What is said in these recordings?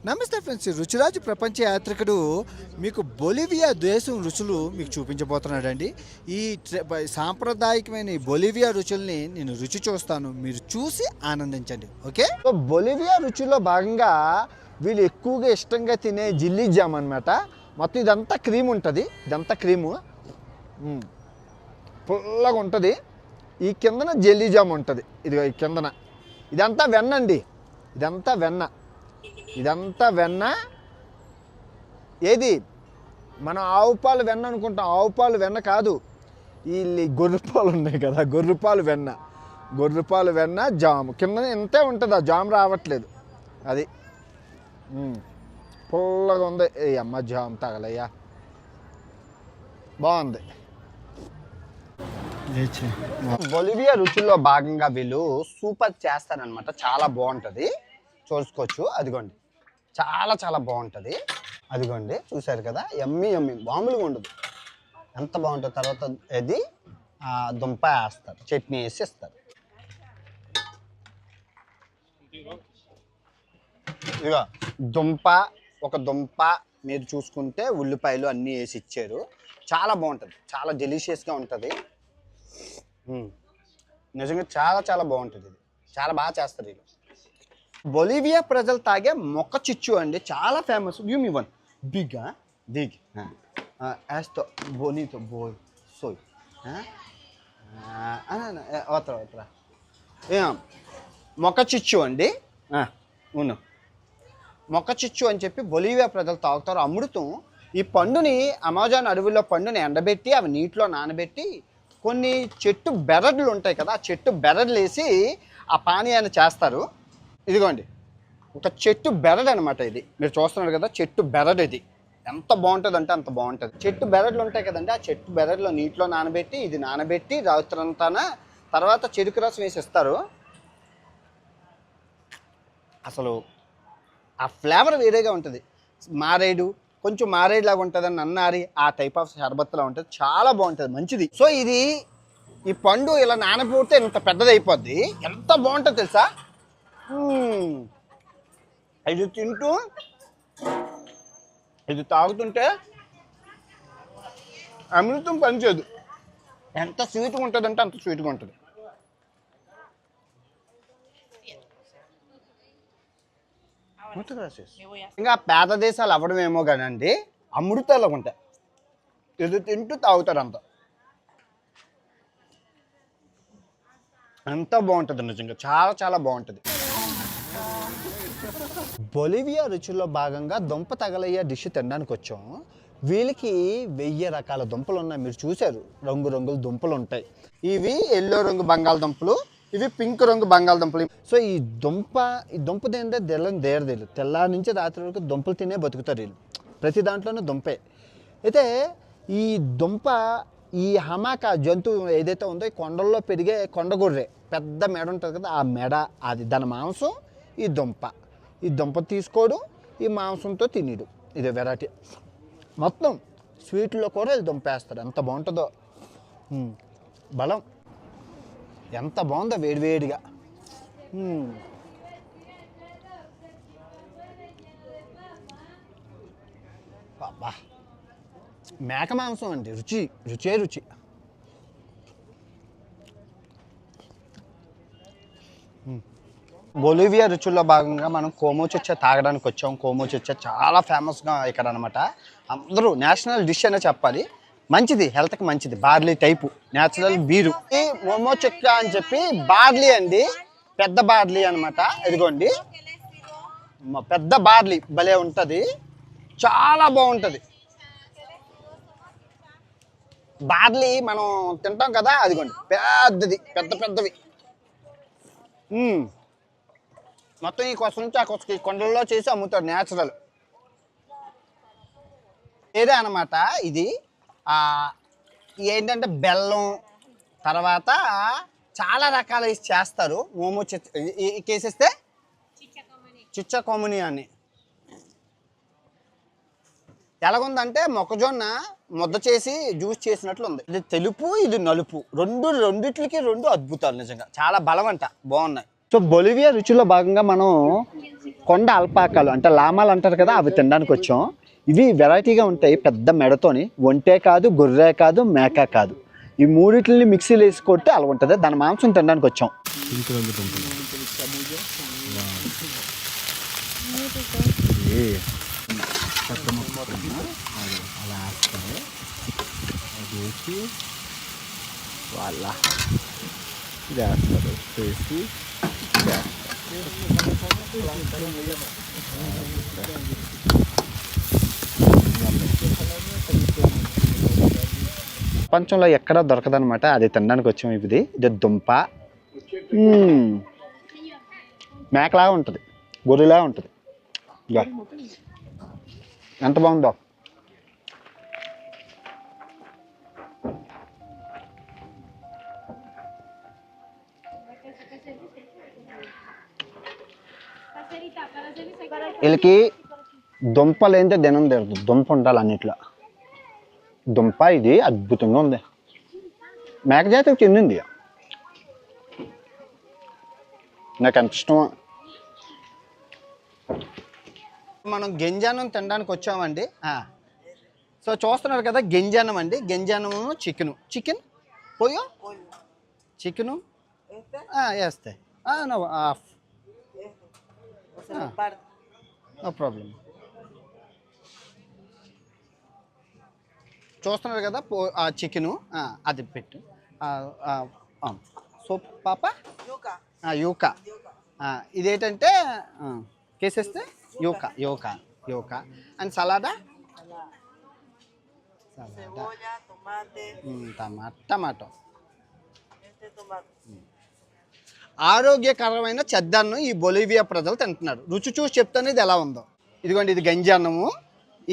నమస్తే ఫ్రెండ్స్, రుచిరాజు ప్రపంచ యాత్రికుడు మీకు బొలివియా దేశం రుచులు మీకు చూపించబోతున్నాడండి. ఈ సాంప్రదాయకమైన బొలివియా రుచుల్ని నేను రుచి చూస్తాను, మీరు చూసి ఆనందించండి. ఓకే, సో బొలివియా రుచుల్లో భాగంగా వీళ్ళు ఎక్కువగా ఇష్టంగా తినే జిల్లీ జామ్ అనమాట. మొత్తం ఇదంతా క్రీమ్ ఉంటుంది, ఇదంతా క్రీము పుల్లగా ఉంటుంది. ఈ కిందన జెల్లీ జామ్ ఉంటుంది, ఇది ఈ కిందన ఇదంతా వెన్న అండి, ఇదంతా వెన్న, ఇదంతా వెన్న. ఏది మనం ఆవు పాలు వెన్న అనుకుంటాం, ఆవు పాలు వెన్న కాదు, ఈ గొర్రెపాలు ఉన్నాయి కదా, గొర్రెపాలు వెన్న జాము కింద ఇంతే ఉంటుంది. ఆ జామ్ రావట్లేదు, అది పుల్లగా ఉంది. ఏ అమ్మ జామ్ తగలయ్యా, బాగుంది. బొలివియా రుచుల్లో భాగంగా వీళ్ళు సూపర్ చేస్తారనమాట, చాలా బాగుంటుంది. చూసుకోవచ్చు, అదిగోండి, చాలా చాలా బాగుంటుంది. అదిగోండి, చూసారు కదా, ఎమ్మి మామూలుగా ఉండదు, ఎంత బాగుంటుంది. తర్వాత ఇది దుంప వేస్తారు, చట్నీ వేసి ఇస్తారు. ఇదిగో దుంప, ఒక దుంప మీరు చూసుకుంటే ఉల్లిపాయలు అన్నీ వేసి ఇచ్చారు. చాలా బాగుంటుంది, చాలా డెలిషియస్గా ఉంటుంది. నిజంగా చాలా చాలా బాగుంటుంది. ఇది చాలా బాగా చేస్తారు వీళ్ళు. బొలివియా ప్రజలు తాగే మొక్క చిచ్చు అండి, చాలా ఫేమస్. యూమి వన్ బిగ్ బిగ్ ఎస్తో బోనీతో బోయ్ సోయ్ ఓతరా మొక్క చిచ్చు అండి. అవును, మొక్క చిచ్చు అని చెప్పి బొలివియా ప్రజలు తాగుతారు. అమృతం. ఈ పండుని అమెజాన్ అడవుల్లో పండుని ఎండబెట్టి అవి నీటిలో నానబెట్టి కొన్ని చెట్టు బెరడ్లు ఉంటాయి కదా, ఆ చెట్టు బెరడ్లు వేసి ఆ పానీయాన్ని చేస్తారు. ఇదిగోండి, ఒక చెట్టు బెరడ్ అనమాట ఇది, మీరు చూస్తున్నారు కదా, చెట్టు బెరడ్. ఇది ఎంత బాగుంటుంది అంటే అంత బాగుంటుంది. చెట్టు బెరడ్లు ఉంటాయి కదండి, ఆ చెట్టు బెరడ్లో నీటిలో నానబెట్టి ఇది నానబెట్టి రాత్రంతాన తర్వాత చెరుకు రసం వేసి ఇస్తారు. అసలు ఆ ఫ్లేవర్ వేరేగా ఉంటుంది. మారేడు, కొంచెం మారేడు లాగా ఉంటుంది అని అన్నారి, ఆ టైప్ ఆఫ్ షర్బత్లా ఉంటుంది, చాలా బాగుంటుంది, మంచిది. సో ఇది ఈ పండు ఇలా నానబెడితే ఇంత పెద్దది అయిపోద్ది, ఎంత బాగుంటుంది తెలుసా. ఇది తింటూ ఇది తాగుతుంటే అమృతం పనిచేయదు, ఎంత స్వీట్గా ఉంటుంది అంటే అంత స్వీట్గా ఉంటుంది. ఇంకా పేద దేశాలు అవ్వడమేమో కానండి, అమృతాలు ఉంటాయి. ఇది తింటూ తాగుతారు, అంత బాగుంటుంది. నిజంగా చాలా చాలా బాగుంటుంది. బొలివియా రుచుల్లో భాగంగా దుంప తగలయ్యే డిష్ తినడానికి వచ్చాం. వీళ్ళకి 1000 రకాల దుంపలు ఉన్నాయి, మీరు చూశారు, రంగురంగుల దుంపలు ఉంటాయి. ఇవి ఎల్లో రంగు బంగాళదుంపలు, ఇవి పింక్ రంగు బంగాళదుంపలు. సో ఈ దుంప తింటే దేరదేలు తెల్లారి నుంచి రాత్రి వరకు దుంపలు తినే బతుకుతారు వీళ్ళు, ప్రతి దాంట్లోనూ దుంపే. అయితే ఈ దుంప, ఈ హమాకా జంతువు ఏదైతే ఉందో, ఈ కొండల్లో పెరిగే కొండగొర్రె పెద్ద మెడ ఉంటుంది కదా, ఆ మెడ, అది దాని మాంసం. ఈ దుంప తీసుకోవడం, ఈ మాంసంతో తినడం, ఇది వెరైటీ. మొత్తం స్వీట్లో కూడా ఇది దుంపేస్తారు, ఎంత బాగుంటుందో. బలం ఎంత బాగుందో, వేడివేడిగా. బాబా, మేక మాంసం అండి, రుచి. బొలివియా రుచుల్లో భాగంగా మనం కోమోచిచ్చా తాగడానికి వచ్చాం. కోమోచిచ్చా చాలా ఫేమస్గా ఇక్కడ అనమాట, అందరూ నేషనల్ డిష్ అనే చెప్పాలి. మంచిది, హెల్త్కి మంచిది, బార్లీ టైపు న్యాచురల్ బీరు. ఈ కోమోచిచ్చా అని చెప్పి బార్లీ అండి, పెద్ద బార్లీ అనమాట. ఇదిగోండి, పెద్ద బార్లీ భలే ఉంటుంది, చాలా బాగుంటుంది. బార్లీ మనం తింటాం కదా, అదిగోండి పెద్దది, పెద్దవి. మొత్తం ఈ కొస నుంచి ఆ కొసకి కొండల్లో చేసి అమ్ముతాడు, న్యాచురల్ ఏదే అనమాట. ఇది ఏంటంటే బెల్లం, తర్వాత చాలా రకాల వేసి చేస్తారు. మోమో కేసేస్తే చిచ్చా కొమ్ముని అని. ఎలాగుందంటే మొక్కజొన్న ముద్ద చేసి జ్యూస్ చేసినట్లు ఉంది. ఇది తెలుపు, ఇది నలుపు, రెండిట్లకి రెండు అద్భుతాలు, నిజంగా చాలా బలం అంట, బాగున్నాయి. సో బొలివియా రుచిలో భాగంగా మనం కొండ అల్పాకాలు అంటే లామాలు అంటారు కదా, అవి తినడానికి వచ్చాం. ఇవి వెరైటీగా ఉంటాయి, పెద్ద మెడతోని. ఒంటే కాదు, గొర్రె కాదు, మేక కాదు, ఈ మూడిట్లని మిక్సీలో వేసి కొట్టి అలా ఉంటుంది. దాని మాంసం తినడానికి వచ్చాం. వాళ్ళ చేస్తారు చేసి ప్రపంచంలో ఎక్కడా దొరకదనమాట, అది తినడానికి వచ్చాం. ఇది దుంప మేకలాగా ఉంటుంది, గొర్రెలాగా ఉంటుంది. ఎంత బాగుందో. వీళ్ళకి దుంప లేనిదే దినం తెరదు, దుంప ఉండాలి అన్నిట్లో. దుంప ఇది అద్భుతంగా ఉంది. మేక జాతికి చెందింది, నాకు ఎంత ఇష్టం. మనం గంజానం తినడానికి వచ్చామండి. సో చూస్తున్నారు కదా, గంజానం అండి. గంజానము చికెన్ పోయో చికెను వేస్తే నో ప్రాబ్లం. చూస్తున్నారు కదా చికెను, అది పెట్టు. సో పాప యూకా, ఇదేంటంటే కేసేస్తే యూకా అండ్ సలాడా, టమాటో. ఆరోగ్యకరమైన చెద్దన్నం ఈ బొలివియా ప్రజలు తింటున్నారు. రుచి చూసి చెప్తాను ఇది ఎలా ఉందో. ఇదిగోండి, ఇది గంజన్నము,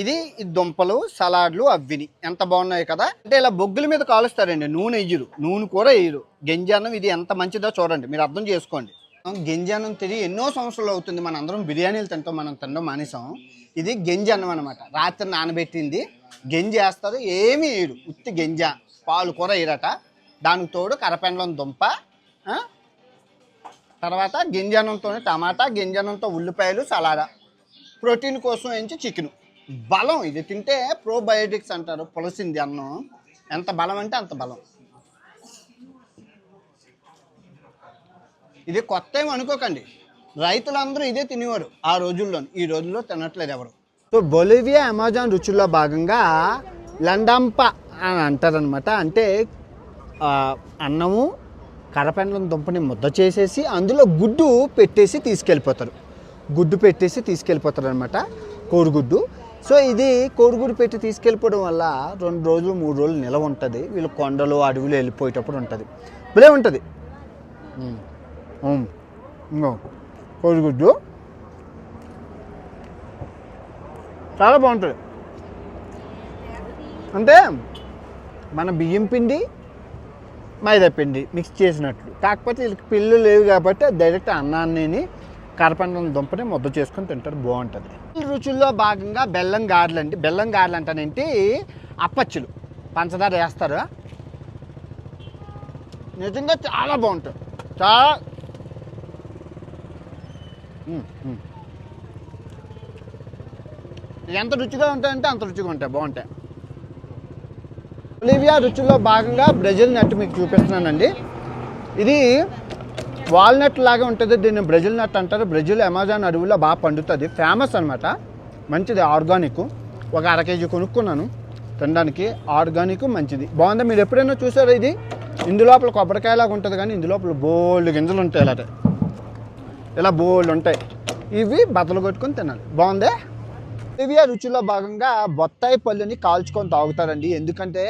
ఇది దుంపలు, సలాడ్లు, అవ్విని ఎంత బాగున్నాయి కదా. అంటే ఇలా బొగ్గుల మీద కాలుస్తారండి, నూనె వేయరు, నూనె కూర వేయరు. గంజాన్నం ఇది ఎంత మంచిదో చూడండి, మీరు అర్థం చేసుకోండి. గంజాన్నం తిరిగి ఎన్నో సంవత్సరాలు అవుతుంది. మన అందరం బిర్యానీలు తింటాం, మనం తినడం మానేసాం. ఇది గంజాన్నం అనమాట. రాత్రి నానబెట్టింది గంజి వేస్తారు, ఏమీ వేయరు, ఉత్తి గంజ. పాలు కూర వేయరట. దానికి తోడు కరపెండలం దుంప, తర్వాత గింజనంతో టమాటా, గింజనంతో ఉల్లిపాయలు, సలాడా. ప్రోటీన్ కోసం ఏంచి చికెను. బలం, ఇది తింటే ప్రోబయోటిక్స్ అంటారు. పులసింది అన్నం, ఎంత బలం అంటే అంత బలం. ఇది కొత్త ఏమి అనుకోకండి, రైతులందరూ ఇదే తినేవారు ఆ రోజుల్లో. ఈ రోజుల్లో తినట్లేదు ఎవరు. సో బొలివియా అమెజాన్ రుచుల్లో భాగంగా లండంప అని అంటారనమాట. అంటే అన్నము, కరపెండలం దుంపని ముద్ద చేసేసి అందులో గుడ్డు పెట్టేసి తీసుకెళ్ళిపోతారు అనమాట, కోడిగుడ్డు. సో ఇది కోడిగుడ్డు పెట్టి తీసుకెళ్ళిపోవడం వల్ల 2 రోజులు 3 రోజులు నిలవ ఉంటుంది. వీళ్ళు కొండలు అడవులు వెళ్ళిపోయేటప్పుడు ఉంటుంది, భలే ఉంటుంది. కోడిగుడ్డు చాలా బాగుంటుంది. అంటే మన బియ్యం పిండి, మైదా పిండి మిక్స్ చేసినట్లు. కాకపోతే వీళ్ళకి పిల్లు లేవు కాబట్టి డైరెక్ట్ అన్నాన్ని కరపెండలం దుంపని ముద్ద చేసుకొని తింటారు, బాగుంటుంది. రుచుల్లో భాగంగా బెల్లం గారెలు అండి. బెల్లం గారెలు అంటానేంటి, అప్పచ్చులు పంచదార వేస్తారు. నిజంగా చాలా బాగుంటుంది, చాలా ఎంత రుచిగా ఉంటాయంటే అంత రుచిగా ఉంటాయి, బాగుంటాయి. బొలివియా రుచుల్లో భాగంగా బ్రెజిల్ నట్ మీకు చూపిస్తున్నానండి. ఇది వాల్నట్ లాగా ఉంటుంది, దీన్ని బ్రెజిల్ నట్ అంటారు. బ్రెజిల్ అమెజాన్ అడవుల్లో బాగా పండుతుంది, ఫేమస్ అనమాట. మంచిది, ఆర్గానిక్. ఒక 1/2 కేజీ కొనుక్కున్నాను తినడానికి. ఆర్గానిక్ మంచిది, బాగుంది. మీరు ఎప్పుడైనా చూసారా ఇది? ఇందులోపల కొబ్బరికాయలాగా ఉంటుంది, కానీ ఇందులోపల బోల్డ్ గింజలు ఉంటాయి. ఇలా బోల్డ్ ఉంటాయి. ఇవి బద్దలు కొట్టుకొని తినాలి, బాగుందే. బొలివియా రుచిలో భాగంగా బొత్తాయి పళ్ళుని కాల్చుకొని తాగుతారండి, ఎందుకంటే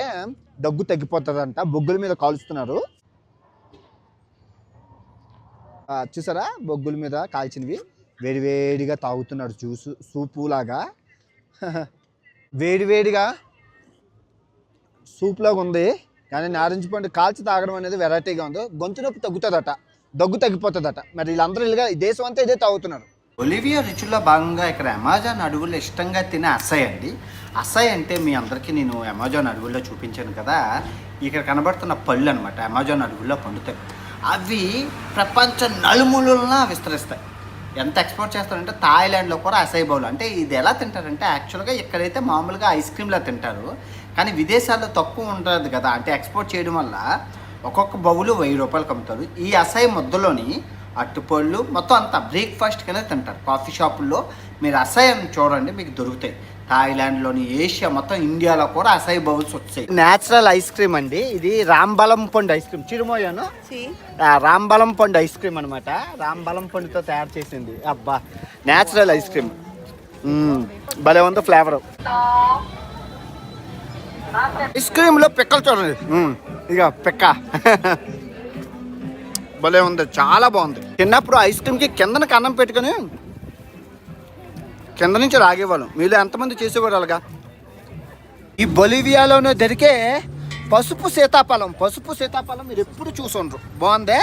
దగ్గు తగ్గిపోతుందంట. బొగ్గుల మీద కాల్చుతున్నారు, చూసారా? బొగ్గుల మీద కాల్చినవి వేడివేడిగా తాగుతున్నారు, సూపు లాగా. వేడివేడిగా సూప్ లాగా ఉంది, కానీ నారింజ పండు కాల్చి తాగడం అనేది వెరైటీగా ఉంది. గొంతు నొప్పి తగ్గుతుందట, దగ్గు తగ్గిపోతుందట. మరి వీళ్ళందరూ ఇలాగా దేశం అంతా ఇదే తాగుతున్నారు. బొలివియా రుచుల్లో భాగంగా ఇక్కడ అమెజాన్ అడవుల్లో ఇష్టంగా తినే అసాయ్ అండి. అసాయ్ అంటే మీ అందరికీ నేను అమెజాన్ అడవుల్లో చూపించాను కదా, ఇక్కడ కనబడుతున్న పళ్ళు అనమాట. అమెజాన్ అడవుల్లో పండుతాయి. అవి ప్రపంచ నలుమూలన విస్తరిస్తాయి. ఎంత ఎక్స్పోర్ట్ చేస్తారంటే థాయిలాండ్లో కూడా అసై బౌల్. అంటే ఇది ఎలా తింటారంటే యాక్చువల్గా ఇక్కడైతే మామూలుగా ఐస్ క్రీమ్లా తింటారు, కానీ విదేశాల్లో తక్కువ ఉంటుంది కదా, అంటే ఎక్స్పోర్ట్ చేయడం వల్ల ఒక్కొక్క బౌలు 1000 రూపాయలకి అమ్ముతారు. ఈ అసై ముద్దలోని అట్టుపళ్ళు మొత్తం అంతా బ్రేక్ఫాస్ట్ కింద తింటారు. కాఫీ షాపుల్లో మీరు అసైం చూడండి, మీకు దొరుకుతాయి. థాయిలాండ్లోని, ఏషియా మొత్తం, ఇండియాలో కూడా అసై బౌల్స్ వచ్చాయి. న్యాచురల్ ఐస్ క్రీమ్ అండి ఇది. రాంబలం పండు ఐస్ క్రీమ్ చిరుమోయాను, రాంబలం పండు ఐస్ క్రీమ్ అనమాట. రాంబలం పండుతో తయారు చేసింది. అబ్బా, న్యాచురల్ ఐస్ క్రీమ్ భలే ఉంది ఫ్లేవర్. ఐస్ క్రీమ్లో పిక్కలు చూడండి, ఇక పిక్క భలే ఉంది, చాలా బాగుంది. చిన్నప్పుడు ఐస్ క్రీమ్కి కిందనకి అన్నం పెట్టుకొని కింద నుంచి రాగేవాళ్ళం. మీలో ఎంతమంది చేసేవారు అలాగా? ఈ బొలివియాలోనే దొరికే పసుపు సీతాఫలం మీరు ఎప్పుడు చూసుండ్రు. బాగుందే.